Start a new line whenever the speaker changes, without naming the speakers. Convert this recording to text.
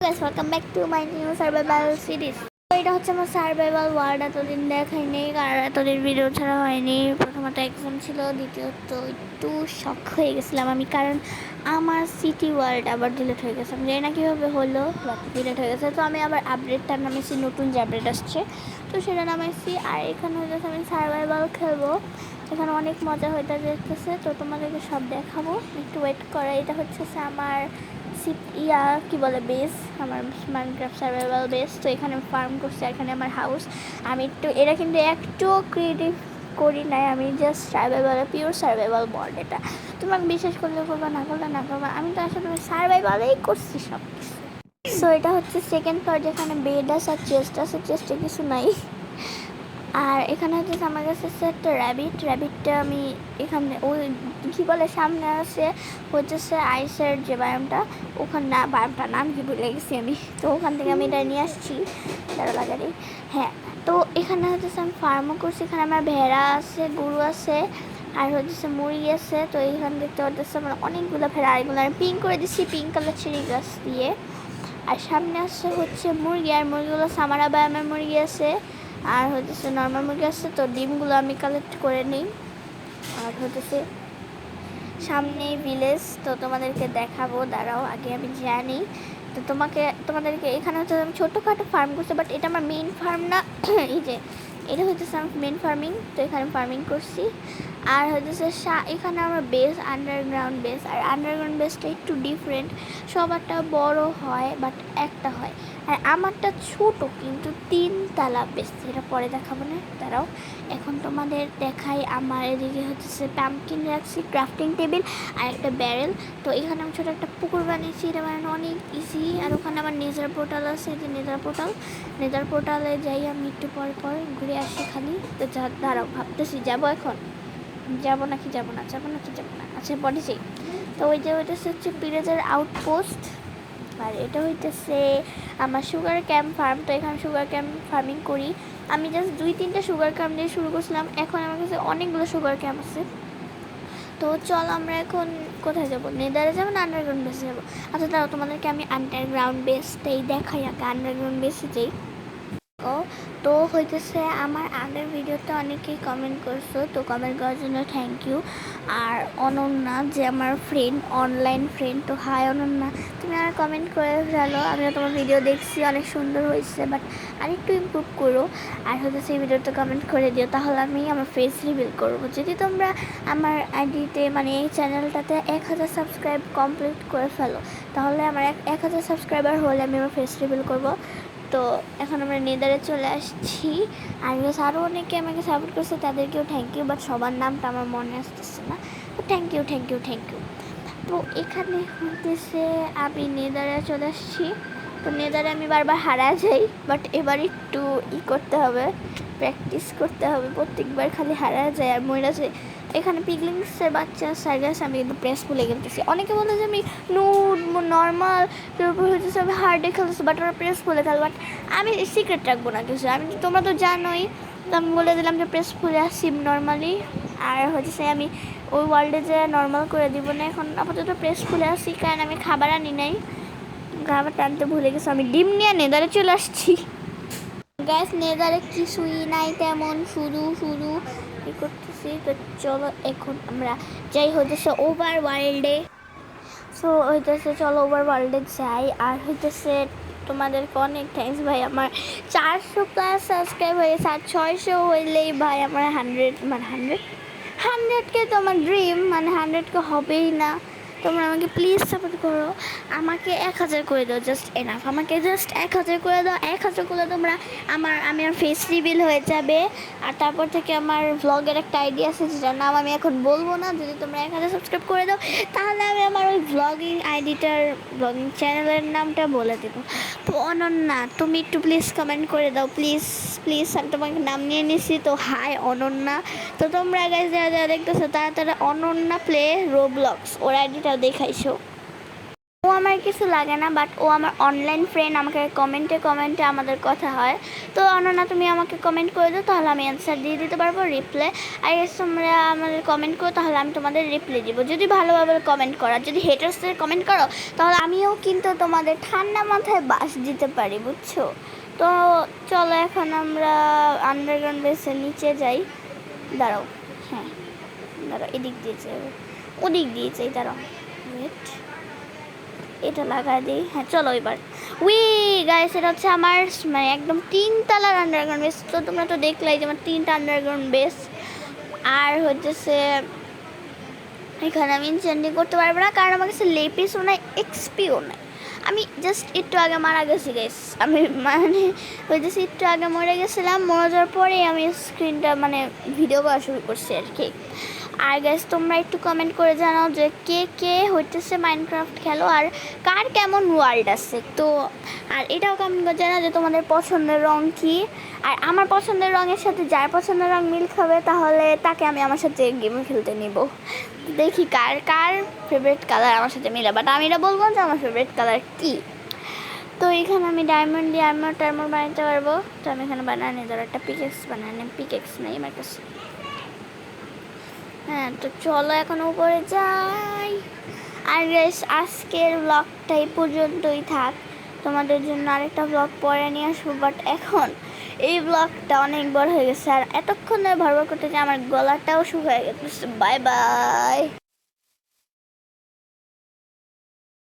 Guys welcome back to my new survival series. তো এটা হচ্ছে আমার সার্ভাইভাল ওয়ার্ল্ড। এতদিন দেখাইনি আর এতদিন ভিডিও ছাড়া হয়নি। প্রথমত এক্সাম ছিল, দ্বিতীয়ত একটু শখ হয়ে গেছিলাম আমি, কারণ আমার সিটি ওয়ার্ল্ড আবার ডিলিট হয়ে গেছে। আমি জানি না কীভাবে হলো, বাট ডিলিট হয়ে গেছে। তো আমি আবার আপডেটটা নামেছি, নতুন যে আপডেট আসছে তো সেটা নামাইছি। আর এখানে হয়ে গেছে আমি সার্ভাইভাল খেলবো। এখানে অনেক মজা হইতে যেতেছে, তো তোমাদেরকে সব দেখাবো, একটু ওয়েট করা। এটা হচ্ছে আমার কি বলে বেস, আমার মাইনক্রাফট সার্ভাইভাল বেস। তো এখানে ফার্ম করছি, এখানে আমার হাউস। আমি এটা কিন্তু একটু ক্রিয়েটিভ করি নাই, আমি just survival, pure survival board. এটা তোমাকে বিশ্বাস করলে করবা, না করলে না করবা, আমি তো আসলে সার্ভাইভালেই করছি সব কিছু। সো এটা হচ্ছে সেকেন্ড ফ্লোর, যেখানে বেড আছে আর চেস্ট আছে, চেস্টে কিছু নাই। আর এখানে হচ্ছে আমার কাছে একটা র্যাবিটটা আমি এখানে ওই কী বলে সামনে আছে হচ্ছে আইসের যে বায়ামটা, ওখানে না বায়ামটা নাম কি ভুলে গেছি আমি। তো ওখান থেকে আমি এটা নিয়ে আসছি তেরো লাগারি। হ্যাঁ, তো এখানে হচ্ছে আমি ফার্মও করছি। এখানে আমার ভেড়া আছে, গরু আছে, আর হচ্ছে মুরগি আছে। তো এইখানে দেখতে পাচ্ছি আমার অনেকগুলো ভেড়া, আর এগুলো আমি পিঙ্ক করে দিচ্ছি, পিঙ্ক কালার চেরি গাছ দিয়ে। আর সামনে আসছে হচ্ছে মুরগি, আর মুরগিগুলো সামারা বায়ামের মুরগি আছে, আর হচ্ছে নর্মাল মুরগি আসছে। তো ডিমগুলো আমি কালেক্ট করে নিই। আর হচ্ছে সামনে ভিলেজ, তো তোমাদেরকে দেখাবো, দাঁড়াও আগে আমি জানি। তো তোমাদেরকে এখানে হচ্ছে আমি ছোটোখাটো ফার্ম করছি, বাট এটা আমার মেইন ফার্ম না। এই যে এটা হচ্ছে আমার মেইন ফার্মিং, তো এখানে ফার্মিং করছি। আর হচ্ছে এখানে আমার বেস আন্ডারগ্রাউন্ড বেস, আর আন্ডারগ্রাউন্ড বেসটা একটু ডিফারেন্ট। সবারটা বড় হয় বাট একটা হয়, আর আমারটা ছোট কিন্তু 3 তলা বেস। এটা পরে দেখাবো না, দাঁড়াও। এখন তোমাদের দেখাই। আমার এদিকে হচ্ছে পাম্পকিন রাখছি, ক্রাফটিং টেবিল আর একটা ব্যারেল। তো এখানে আমি ছোটো একটা পুকুর বানিয়েছি, এটা বানানো অনেক ইজি। আর ওখানে আমার নেজার পোর্টাল আছে, যে নেজার পোর্টালে যাই আমি একটু পর ঘুরে আসি খালি। তো দাঁড়াও, ভাবতেছি যাবো এখন, যাবো নাকি যাবো না আচ্ছা পরে যাই। তো ওই যে ওইটা হচ্ছে পিরেজের আউটপোস্ট। আর এটা হইতেছে আমার সুগার ক্যাম্প ফার্ম। তো এখানে সুগার ক্যাম্প ফার্মিং করি আমি। জাস্ট 2-3টা সুগার ক্যাম্প দিয়ে শুরু করছিলাম, এখন আমার কাছে অনেকগুলো সুগার ক্যাম্প আছে। তো চল আমরা এখন কোথায় যাবো, নেদারে যাবো না আন্ডারগ্রাউন্ড বেসে যাবো? আচ্ছা তাও তোমাদেরকে আমি আন্ডারগ্রাউন্ড বেসটাই দেখাই আগে, আন্ডারগ্রাউন্ড বেসে যাই। তো হইতেছে আমার আগের ভিডিওতে অনেকেই কমেন্ট করছো, তো কমেন্ট করার জন্য থ্যাংক ইউ। আর অনন্যা যে আমার ফ্রেন্ড, অনলাইন ফ্রেন্ড, তো হাই অনন্যা, তুমি আর কমেন্ট করে ফেলো। আমিও তোমার ভিডিও দেখছি, অনেক সুন্দর হয়েছে, বাট আরেকটু ইমপ্রুভ করো। আর হচ্ছে সেই ভিডিওতে কমেন্ট করে দিও, তাহলে আমি আমার ফেস রিভিল করবো। যদি তোমরা আমার আইডিতে মানে এই চ্যানেলটাতে 1000 সাবস্ক্রাইব কমপ্লিট করে ফেলো, তাহলে আমার 1000 সাবস্ক্রাইবার হলে আমি আমার ফেস রিভিল করবো। তো এখন আমরা নেদারে চলে আসছি। আর আরও অনেকে আমাকে সাপোর্ট করছে, তাদেরকেও থ্যাংক ইউ, বাট সবার নামটা আমার মনে আসতেছে না। তো থ্যাংক ইউ। তো এখানে হতেছে আমি নেদারে চলে আসছি। তো নেদারে আমি বারবার হারা যাই, বাট এবার একটু করতে হবে, প্র্যাকটিস করতে হবে। প্রত্যেকবার খালি হারা যায় আর মরে যায়। এখানে পিগলিংসের বাচ্চা সার্গাস, আমি কিন্তু প্রেস ভুলে গেলতেছি। অনেকে বলে যে আমি নর্মাল তারপর হচ্ছে আমি হার্ডে খেলতেছি, বাট ওরা প্রেস ভুলে খেল। বাট আমি সিক্রেট রাখবো না কিছু, আমি তোমরা তো জানোই। তো আমি বলে দিলাম যে প্রেস ভুলে আসছি নর্মালি। আর হচ্ছে আমি ওই ওয়ার্ল্ডে যে নর্মাল করে দিব না, এখন আপাতত প্রেস খুলে আসছি, কারণ আমি খাবার আনি নাই, খাবার টানতে ভুলে গেছি। আমি ডিম নিয়ে নেদারে চলে আসছি। গ্যাস নেদারে কিছুই নাই তেমন, শুধু করতেছি। তো চলো এখন আমরা যাই হইতেছে ওভার ওয়ার্ল্ডে। সো হইতেছে চলো ওভার ওয়ার্ল্ডে যাই। আর হইতেছে তোমাদেরকে অনেক থ্যাংকস ভাই, আমার 400+ সাবস্ক্রাইব হয়ে গেছে। আর 600 হইলেই ভাই আমার 100কে তো আমার ড্রিম, মানে 100কে হবেই না। তোমরা আমাকে প্লিজ সাপোর্ট করো, আমাকে 1000 করে দাও, জাস্ট এনাফ। আমাকে জাস্ট 1000 করে দাও। 1000 করলে তোমরা আমার ফেস রিভিল হয়ে যাবে। আর তারপর থেকে আমার ভ্লগের একটা আইডিয়া আছে, যেটার নাম আমি এখন বলবো না। যদি তোমরা 1000 সাবস্ক্রাইব করে দাও, তাহলে আমি আমার ওই ব্লগিং চ্যানেলের নামটা বলে দেবো। তো অনন্যা, তুমি একটু প্লিজ কমেন্ট করে দাও, প্লিজ। আমি তোমাকে নাম নিয়ে নিছি, তো হাই অনন্যা। তো তোমরা গাইজ যারা দেখতেছো তারা অনন্যা প্লে রোবলক্স ওর আইডিটা দেখাইছো। ও আমার কিছু লাগে না, বাট ও আমার অনলাইন ফ্রেন্ড, আমাকে কমেন্টে আমাদের কথা হয়। তো অনন্যা তুমি আমাকে কমেন্ট করে দাও, তাহলে আমি অ্যান্সার দিয়ে দিতে পারবো, রিপ্লাই। আর তোমরা আমাদের কমেন্ট করো, তাহলে আমি তোমাদের রিপ্লাই দিব, যদি ভালোভাবে কমেন্ট করো। যদি হেটার্সদের কমেন্ট করো, তাহলে আমিও কিন্তু তোমাদের ঠান্ডা মাথায় বাস দিতে পারি, বুঝছো? তো চলো এখন আমরা আন্ডারগ্রাউন্ড বেসের নিচে যাই। দাঁড়াও, হ্যাঁ দাঁড়াও, এদিক দিয়ে যাই, ওদিক দিয়ে যাই, দাঁড়াও, ওয়েট, এটা লাগাই দিই। হ্যাঁ চলো এবার। উই গাইস, এটা হচ্ছে আমার মানে একদম 3 তলার আন্ডারগ্রাউন্ড বেস। তো তোমরা তো দেখলাই যে আমার 3টা আন্ডারগ্রাউন্ড বেস। আর হচ্ছে এখানে আমি ইনচেন্ডিং করতে পারবো না, কারণ আমার কাছে লেপিসও নাই, এক্সপিও নাই। আমি জাস্ট একটু আগে মারা গেছি গাইস। আমি মানে হইতেছি একটু আগে মরে গেছিলাম, মরে যাওয়ার পরে আমি স্ক্রিনটা মানে ভিডিও করা শুরু করছি আর কি। আর গাইস তোমরা একটু কমেন্ট করে জানাও যে কে কে হইতেছে মাইনক্রাফট খেলো, আর কার কেমন ওয়ার্ল্ড আছে। তো আর এটাও কমেন্ট করে জানাও যে তোমাদের পছন্দের রং কী। আর আমার পছন্দের রঙের সাথে যার পছন্দের রং মিল খাবে, তাহলে তাকে আমি আমার সাথে গেম খেলতে নিব। দেখি কার কার ফেভারিট কালার আমার সাথে মিলে, বাট আমি এটা বলবো যে আমার ফেভারিট কালার কী। তো এখানে আমি ডায়মন্ড দিয়ে আর্মার টার্মার বানাতে পারবো। তো আমি এখানে বানানি ধরো একটা পিকেক্স বানানি, পিকেক্স নেই আমার কাছে। হ্যাঁ তো চলো এখন উপরে যাই। আর গাইস আজকের ব্লগটা এই পর্যন্তই থাক, তোমাদের জন্য আরেকটা ব্লগ পরে নিয়ে আসবো। বাট এখন এই ব্লগটা অনেক বড় হয়ে গেছে, আর এতক্ষণ ধরে ভরভর করতে যে আমার গলাটাও শুকিয়ে গেছে। Bye bye.